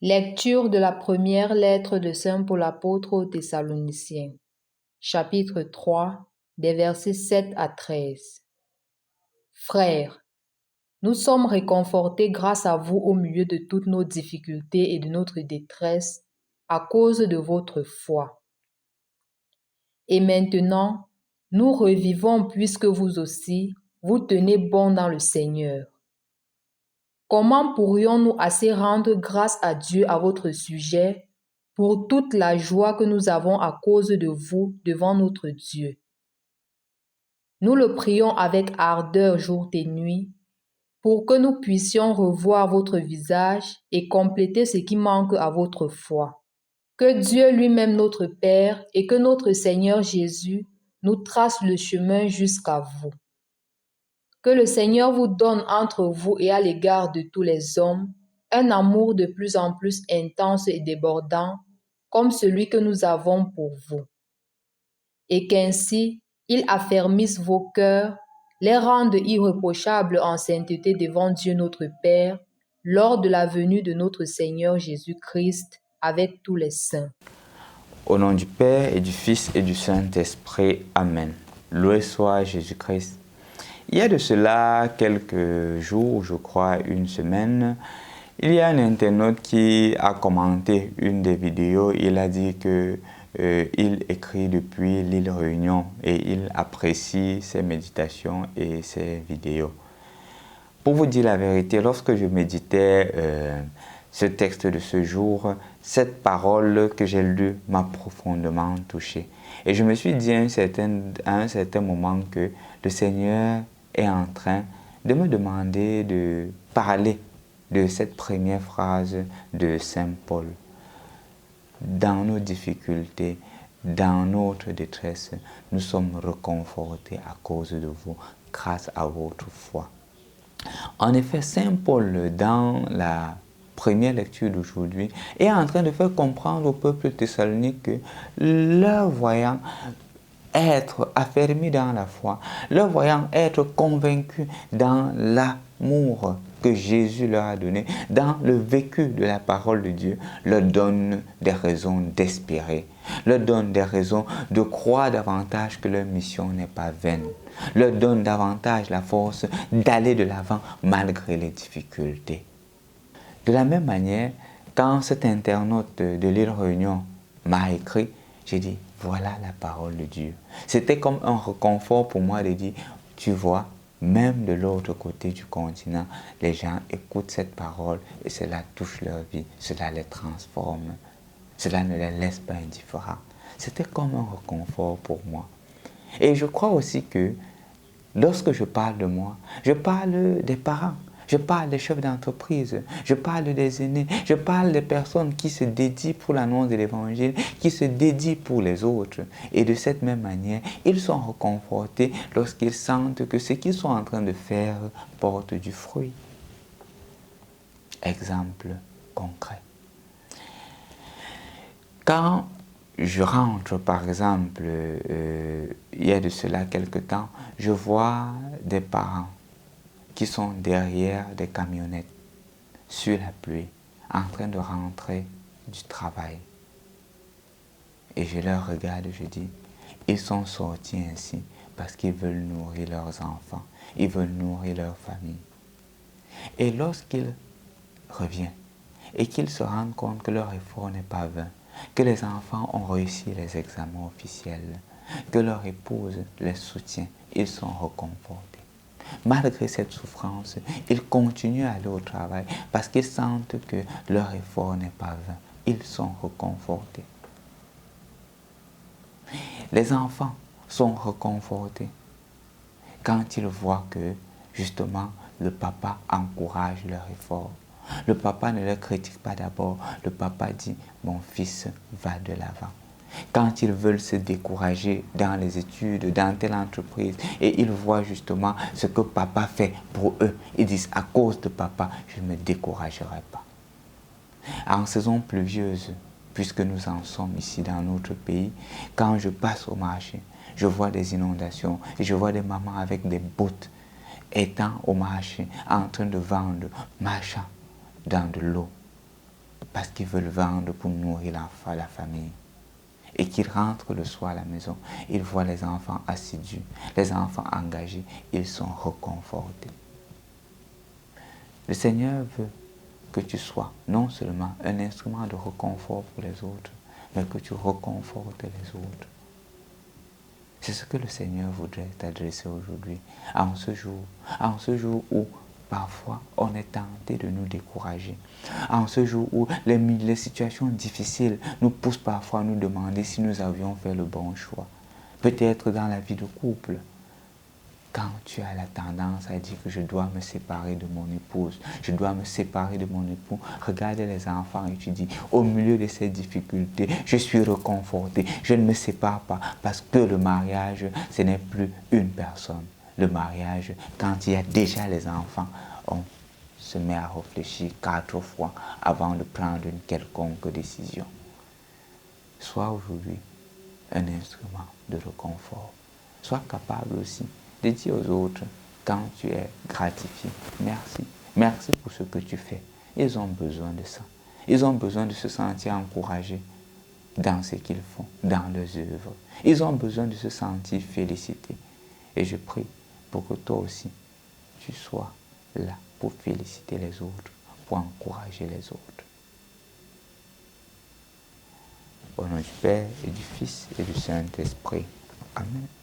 Lecture de la première lettre de Saint Paul apôtre aux Thessaloniciens, chapitre 3, des versets 7 à 13. Frères, nous sommes réconfortés grâce à vous au milieu de toutes nos difficultés et de notre détresse à cause de votre foi. Et maintenant, nous revivons puisque vous aussi, vous tenez bon dans le Seigneur. Comment pourrions-nous assez rendre grâce à Dieu à votre sujet pour toute la joie que nous avons à cause de vous devant notre Dieu? Nous le prions avec ardeur jour et nuit pour que nous puissions revoir votre visage et compléter ce qui manque à votre foi. Que Dieu lui-même notre Père et que notre Seigneur Jésus nous trace le chemin jusqu'à vous. Que le Seigneur vous donne entre vous et à l'égard de tous les hommes un amour de plus en plus intense et débordant, comme celui que nous avons pour vous. Et qu'ainsi, il affermisse vos cœurs, les rende irréprochables en sainteté devant Dieu notre Père, lors de la venue de notre Seigneur Jésus-Christ avec tous les saints. Au nom du Père et du Fils et du Saint-Esprit. Amen. Loué soit Jésus-Christ. Il y a de cela quelques jours, je crois une semaine, il y a un internaute qui a commenté une des vidéos. Il a dit que il écrit depuis l'île Réunion et il apprécie ses méditations et ses vidéos. Pour vous dire la vérité, lorsque je méditais ce texte de ce jour, cette parole que j'ai lue m'a profondément touché. Et je me suis dit à un certain moment que le Seigneur est en train de me demander de parler de cette première phrase de Saint Paul. Dans nos difficultés, dans notre détresse, nous sommes réconfortés à cause de vous, grâce à votre foi. En effet, Saint Paul, dans la première lecture d'aujourd'hui, est en train de faire comprendre au peuple thessalonique que leur voyant être affermis dans la foi, leur voyant être convaincus dans l'amour que Jésus leur a donné, dans le vécu de la parole de Dieu, leur donne des raisons d'espérer, leur donne des raisons de croire davantage que leur mission n'est pas vaine, leur donne davantage la force d'aller de l'avant malgré les difficultés. De la même manière, quand cet internaute de l'île Réunion m'a écrit, j'ai dit, voilà la parole de Dieu. C'était comme un réconfort pour moi de dire, tu vois, même de l'autre côté du continent, les gens écoutent cette parole et cela touche leur vie, cela les transforme, cela ne les laisse pas indifférents. C'était comme un réconfort pour moi. Et je crois aussi que lorsque je parle de moi, je parle des parents. Je parle des chefs d'entreprise, je parle des aînés, je parle des personnes qui se dédient pour l'annonce de l'Évangile, qui se dédient pour les autres. Et de cette même manière, ils sont réconfortés lorsqu'ils sentent que ce qu'ils sont en train de faire porte du fruit. Exemple concret. Quand je rentre, par exemple, il y a de cela quelque temps, je vois des parents qui sont derrière des camionnettes, sur la pluie, en train de rentrer du travail. Et je leur regarde et je dis, ils sont sortis ainsi parce qu'ils veulent nourrir leurs enfants, ils veulent nourrir leur famille. Et lorsqu'ils reviennent et qu'ils se rendent compte que leur effort n'est pas vain, que les enfants ont réussi les examens officiels, que leur épouse les soutient, ils sont réconfortés. Malgré cette souffrance, ils continuent à aller au travail parce qu'ils sentent que leur effort n'est pas vain. Ils sont réconfortés. Les enfants sont réconfortés quand ils voient que, justement, le papa encourage leur effort. Le papa ne leur critique pas d'abord. Le papa dit, mon fils va de l'avant. Quand ils veulent se décourager dans les études, dans telle entreprise, et ils voient justement ce que papa fait pour eux, ils disent, à cause de papa, je ne me découragerai pas. En saison pluvieuse, puisque nous en sommes ici dans notre pays, quand je passe au marché, je vois des inondations, et je vois des mamans avec des bottes étant au marché, en train de vendre, marchant dans de l'eau. parce qu'ils veulent vendre pour nourrir l'enfant, la famille. Et qu'ils rentrent le soir à la maison, ils voient les enfants assidus, les enfants engagés, ils sont réconfortés. Le Seigneur veut que tu sois non seulement un instrument de réconfort pour les autres, mais que tu réconfortes les autres. C'est ce que le Seigneur voudrait t'adresser aujourd'hui, en ce jour où parfois on est tenté de nous décourager, en ce jour où les situations difficiles nous poussent parfois à nous demander si nous avions fait le bon choix. Peut-être dans la vie de couple, quand tu as la tendance à dire que je dois me séparer de mon épouse, je dois me séparer de mon époux, regarde les enfants et tu dis, au milieu de ces difficultés, je suis réconforté, je ne me sépare pas parce que le mariage, ce n'est plus une personne. Le mariage, quand il y a déjà les enfants, on se met à réfléchir 4 fois avant de prendre une quelconque décision. Sois aujourd'hui un instrument de réconfort. Sois capable aussi de dire aux autres, quand tu es gratifié, merci. Merci pour ce que tu fais. Ils ont besoin de ça. Ils ont besoin de se sentir encouragés dans ce qu'ils font, dans leurs œuvres. Ils ont besoin de se sentir félicités. Et je prie pour que toi aussi, tu sois là pour féliciter les autres, pour encourager les autres. Au nom du Père et du Fils et du Saint-Esprit. Amen.